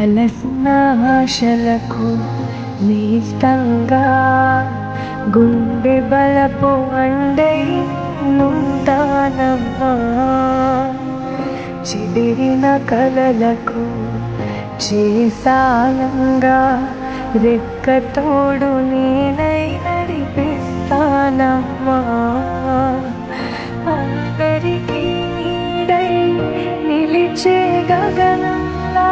అలసిన ఆశలకు నీష్టంగా గుండె బలపు అండై ఉంటానమ్మా. చెదిరిన కలలకు చేసానంగా రెక్కతోడు నేనై నడిపిస్తానమ్మా. అందరికీ నీడై నిలిచే గగనంలా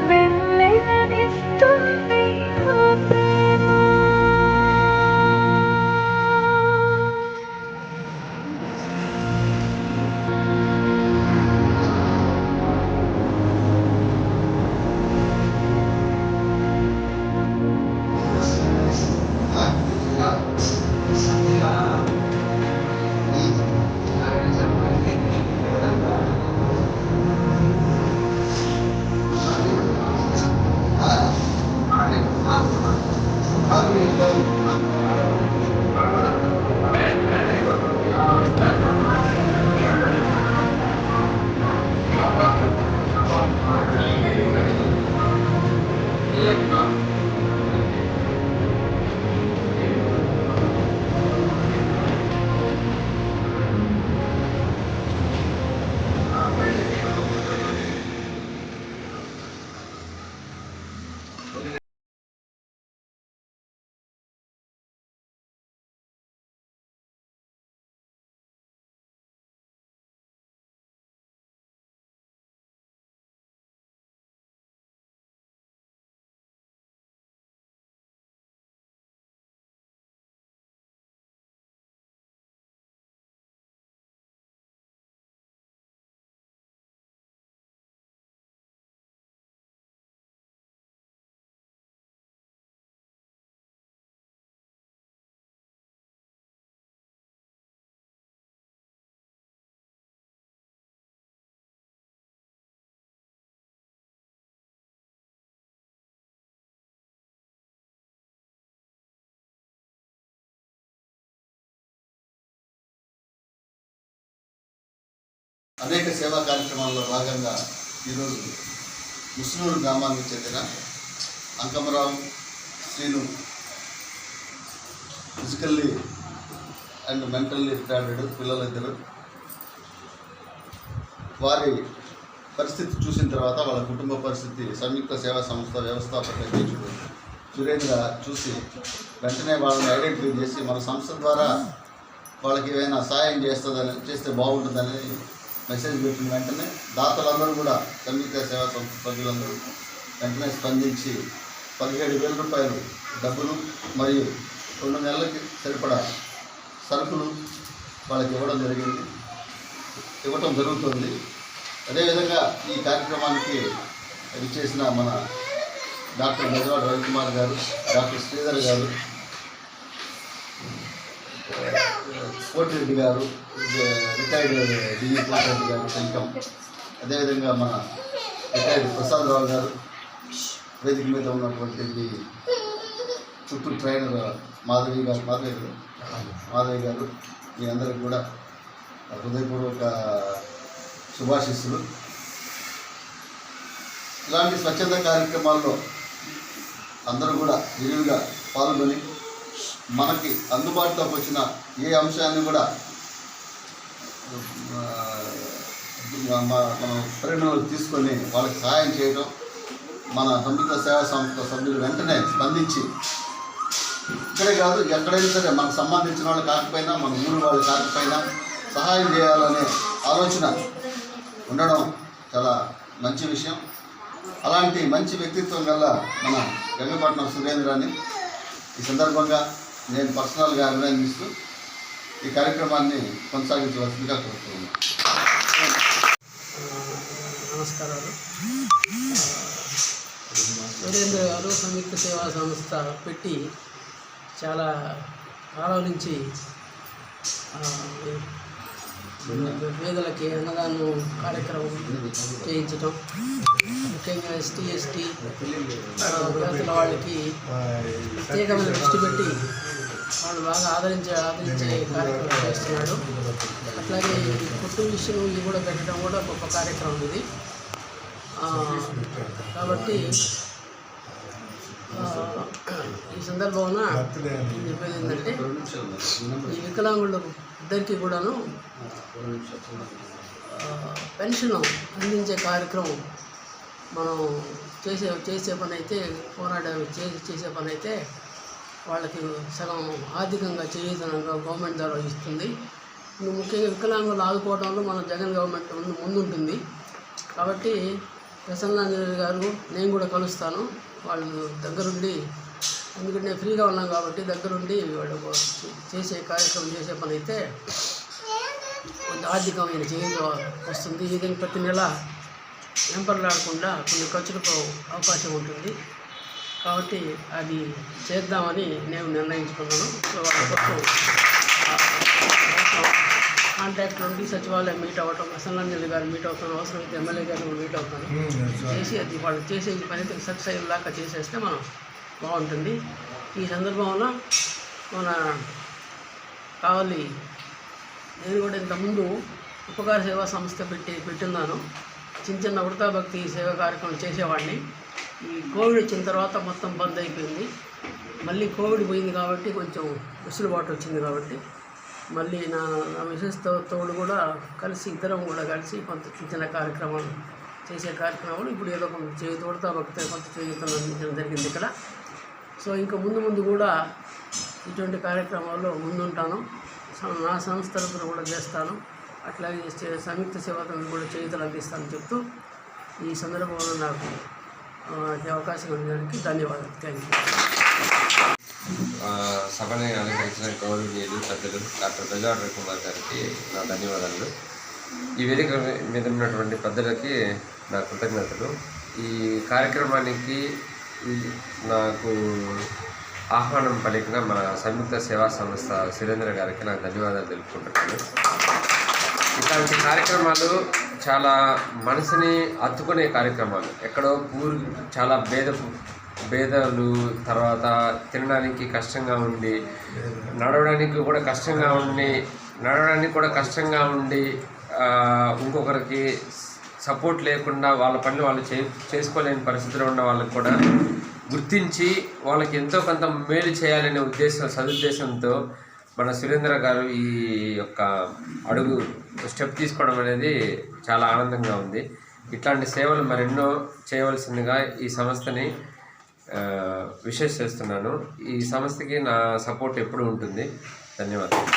వెన్నెలనిస్తుంది నా ప్రేమ. అనేక సేవా కార్యక్రమాల్లో భాగంగా ఈరోజు ముస్నూరు గ్రామానికి చెందిన Ankamarao Srinu physically and mentally retarded పిల్లలిద్దరు. వారి పరిస్థితి చూసిన తర్వాత వాళ్ళ కుటుంబ పరిస్థితి సంయుక్త సేవా సంస్థ వ్యవస్థాపక అధ్యక్షుడు సురేంద్ర చూసి వెంటనే వాళ్ళని ఐడెంటిఫై చేసి మన సంస్థ ద్వారా వాళ్ళకి ఏమైనా సాయం చేస్తే బాగుంటుందని మెసేజ్ పెట్టిన వెంటనే దాతలందరూ కూడా సంయుక్త సేవా సంస్థ సభ్యులందరూ వెంటనే స్పందించి 17,000 రూపాయలు డబ్బులు మరియు 2 నెలలకి సరిపడా సరుకులు వాళ్ళకి ఇవ్వటం జరుగుతుంది. అదేవిధంగా ఈ కార్యక్రమానికి విచ్చేసిన మన డాక్టర్ బెజవాడ రవికుమార్ గారు, డాక్టర్ శ్రీధర్ గారు, కోటిరెడ్డి గారు, రిటైర్డ్ డిఈ కోటిరెడ్డి గారు వెల్కమ్. అదేవిధంగా మన రిటైర్డ్ ప్రసాదరావు గారు, వేదిక మీద ఉన్నటువంటి చుట్టూ ట్రైనర్ మాధవి గారు మీ అందరికి కూడా హృదయపూర్వక శుభాశీస్సులు. ఇలాంటి స్వచ్ఛంద కార్యక్రమాల్లో అందరూ కూడా విరివిగా పాల్గొని మనకి అందుబాటులోకి వచ్చిన ఏ అంశాన్ని కూడా మనం పరిగణలోకి తీసుకొని వాళ్ళకి సహాయం చేయడం, మన సంయుక్త సేవా సంస్థ సభ్యులు వెంటనే స్పందించి ఇక్కడే కాదు ఎక్కడైనా సరే మనకు సంబంధించిన వాళ్ళు కాకపోయినా, మన ఊరు వాళ్ళు కాకపోయినా సహాయం చేయాలనే ఆలోచన ఉండడం చాలా మంచి విషయం. అలాంటి మంచి వ్యక్తిత్వం గల మన గంగపట్నం సురేంద్రాన్ని ఈ సందర్భంగా నేను పర్సనల్గా అభినందిస్తూ ఈ కార్యక్రమాన్ని కొనసాగించవలసిందిగా కోరుతున్నాను. నమస్కారాలు. సురేంద్ర గారు సంయుక్త సేవా సంస్థ పెట్టి చాలా కాలం నుంచి పేదలకి అన్నదానం కార్యక్రమం చేయించటం, ముఖ్యంగా ఎస్టీ జాతుల వాళ్ళకి ప్రత్యేకమైన దృష్టి పెట్టి వాళ్ళు బాగా ఆదరించే కార్యక్రమం చేస్తున్నాడు. అట్లాగే కుట్టు విషయం ఇది కూడా పెట్టడం కూడా గొప్ప కార్యక్రమం ఇది. కాబట్టి ఈ సందర్భంలో చెప్పేది ఏంటంటే ఈ వికలాంగులకు ఇద్దరికి కూడాను పెన్షన్ అందించే కార్యక్రమం మనం చేసే పని అయితే చేసే పని అయితే వాళ్ళకి సగం ఆర్థికంగా చేయుతనంగా గవర్నమెంట్ ద్వారా ఇస్తుంది. ముఖ్యంగా వికలాంగులు ఆదుకోవడంలో మన జగన్ గవర్నమెంట్ ముందుంటుంది. కాబట్టి ప్రసన్నాంజలి గారు నేను కూడా కలుస్తాను. వాళ్ళు దగ్గరుండి, ఎందుకంటే ఫ్రీగా ఉన్నాం కాబట్టి దగ్గరుండి వాళ్ళు చేసే కార్యక్రమం చేసే పని అయితే కొంచెం ఆర్థికమైన చేంజ్ వస్తుంది. ఈ విధంగా ప్రతి నెల వెంపర్లాడకుండా కొన్ని ఖర్చులకు అవకాశం ఉంటుంది. కాబట్టి అది చేద్దామని నేను నిర్ణయించుకున్నాను. సో వాళ్ళ కోసం కాంటాక్ట్ నుండి సచివాలయం మీట్ అవ్వటం, ప్రసన్నాంజలి గారు మీట్ అవుతాను, అవసరమైతే ఎమ్మెల్యే గారు మీట్ అవుతాను, చేసి అది వాళ్ళు చేసే పని అయితే సక్సెస్ అయ్యేలాగా చేసేస్తే మనం బాగుంటుంది. ఈ సందర్భంలో మన కావాలి, నేను కూడా ఇంతకుముందు ఉపకార సేవా సంస్థ పెట్టున్నాను. చిన్న వృతాభక్తి సేవా కార్యక్రమం చేసేవాడిని. ఈ కోవిడ్ వచ్చిన తర్వాత మొత్తం బంద్ అయిపోయింది. మళ్ళీ కోవిడ్ పోయింది కాబట్టి కొంచెం వెసులుబాటు వచ్చింది కాబట్టి మళ్ళీ నా మిసెస్తో తోడు కూడా కలిసి ఇద్దరం కూడా కలిసి కొంత చిన్న కార్యక్రమాలు చేసే కార్యక్రమాలు ఇప్పుడు ఏదో కొంత చేయుతోడుతా భక్తి కొంత చేయుతను అందించడం జరిగింది ఇక్కడ. సో ఇంకా ముందు కూడా ఇటువంటి కార్యక్రమాల్లో ముందుంటాను. నా సంస్థ తరపున కూడా చేస్తాను. అట్లాగే సంయుక్త సేవలను కూడా చేయుతలు అందిస్తానని చెప్తూ ఈ సందర్భంలో నాకు అవకాశం ఉండడానికి ధన్యవాదాలు. Thank you. సభని అలంకరించిన గౌరవనీయులు పెద్దలు డాక్టర్ గజావర్ కుమార్ గారికి నా ధన్యవాదాలు. ఈ వేదిక మీద ఉన్నటువంటి పెద్దలకి నా కృతజ్ఞతలు. ఈ కార్యక్రమానికి నాకు ఆహ్వానం పలికిన మన సంయుక్త సేవా సంస్థ సురేంద్ర గారికి నాకు ధన్యవాదాలు తెలుపుకుంటున్నాను. ఇలాంటి కార్యక్రమాలు చాలా మనసుని హత్తుకునే కార్యక్రమాలు. ఎక్కడో చాలా భేదాలు, తర్వాత తినడానికి కష్టంగా ఉండి నడవడానికి కూడా కష్టంగా ఉండి ఇంకొకరికి సపోర్ట్ లేకుండా వాళ్ళ పనులు వాళ్ళు చేసుకోలేని పరిస్థితిలో ఉన్న వాళ్ళకి కూడా గుర్తించి వాళ్ళకి ఎంతో కొంత మేలు చేయాలనే సదుద్దేశంతో మన సురేంద్ర గారు ఈ యొక్క స్టెప్ తీసుకోవడం అనేది చాలా ఆనందంగా ఉంది. ఇట్లాంటి సేవలు మరెన్నో చేయవలసిందిగా ఈ సంస్థని విషెస్ చేస్తున్నాను. ఈ సంస్థకి నా సపోర్ట్ ఎప్పుడూ ఉంటుంది. ధన్యవాదాలు.